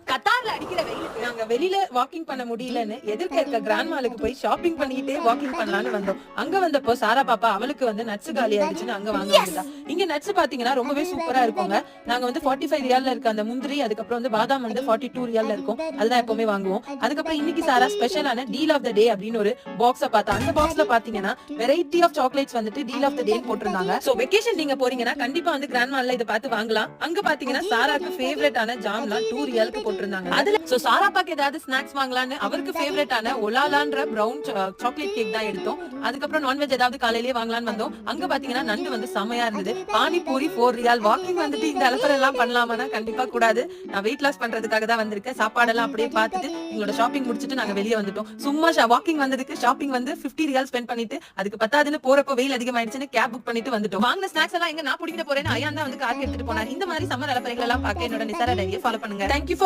கத்தார்ல அடிக்கிற வெயிலுக்கு நாங்க வெளியில வாக்கிங் பண்ண முடியலன்னு எதிர்க்க இருக்க கிராண்ட் மாலுக்கு போய் ஷாப்பிங் பண்ணிட்டே வாக்கிங் பண்ணலாம்னு வந்தோம். அங்க வந்தப்போ சாரா பாப்பா அவளுக்கு வந்து நட்ஸ் காலி ஆயிடுச்சுன்னு அங்க வாங்க வந்தா. இங்க நட்ஸ் பாத்தீங்கன்னா ரொம்பவே சூப்பரா இருக்குங்க. நாங்க வந்து 45 ரியால்ல இருக்க அந்த முந்திரி, அதுக்கப்புறம் வந்து பாதாம் வந்து 42 ரியால்ல இருக்கும். அதுதான் எப்பவுமே வாங்குவோம். அதுக்கப்புறம் இன்னைக்கு சாரா ஸ்பெஷலான டீல் ஆஃப் த டே அப்படின்னு ஒரு பாக்ஸ பார்த்தா. அந்த பாக்ஸ்ல பாத்தீங்கன்னா வெரைட்டி ஆஃப் சாக்லேட்ஸ் வந்துட்டு டீல் ஆஃப் த டே போட்டிருந்தாங்க. சோ வெக்கேஷன் நீங்க போறீங்கன்னா கண்டிப்பா வந்து கிராண்ட் மால்ல இதை பார்த்து வாங்கலாம். அங்க பாத்தீங்கன்னா சாராக்கு ஃபேவரட்டான ஜாம்லாம் 2 ரியாலுக்கு போட்டிருந்தாங்க. அதுல சோ சாரா பாக்கு ஏதாவது ஸ்நாக்ஸ் வாங்கலாம்னு அவருக்கு ஃபேவரட்டான ஒலாலான்ற பிரவுன் சாக்லேட் கேக் தான் எடுத்தோம். அதுக்கப்புறம் நான்வெஜ் ஏதாவது காலையிலேயே வாங்கலாம்னு வந்தோம். அங்க பாத்தீங்கன்னா நண்டு வந்து செமையா இருந்தது. பானிபூரி 4 ரியால். வாக்கிங் வந்துட்டு இந்த அலப்பறை எல்லாம் பண்ணலாமானா கண்டிப்பா கூடாது. நான் வெயிட் லாஸ் பண்றதுக்காக தான் வந்திருக்கேன். சாப்பாடெல்லாம் அப்படியே பார்த்துட்டு எங்களோட ஷாப்பிங் முடிச்சிட்டு நாங்க வெளியே வந்துட்டோம். சும்மா வாக்கிங் வந்ததுக்கு ஷாப்பிங் வந்து 50 ரியால் ஸ்பெண்ட் பண்ணிட்டு அதுக்கு பத்தாதுன்னு போறப்போ வெயில் அதிகமாயிடுச்சுன்னு கேப் புக் பண்ணிட்டு வந்துட்டோம். வாங்கின ஸ்நாக்ஸ் எல்லாம் எங்க நான் பிடிக்கிட்டு போறேன்னு ஐயா தான் வந்து கார் எடுத்துட்டு போனார். இந்த மாதிரி சம்மர் அலப்பறைகள் எல்லாம் பார்க்க என்னோட நிசாரா டைரியை ஃபாலோ பண்ணுங்க. தேங்க்யூ.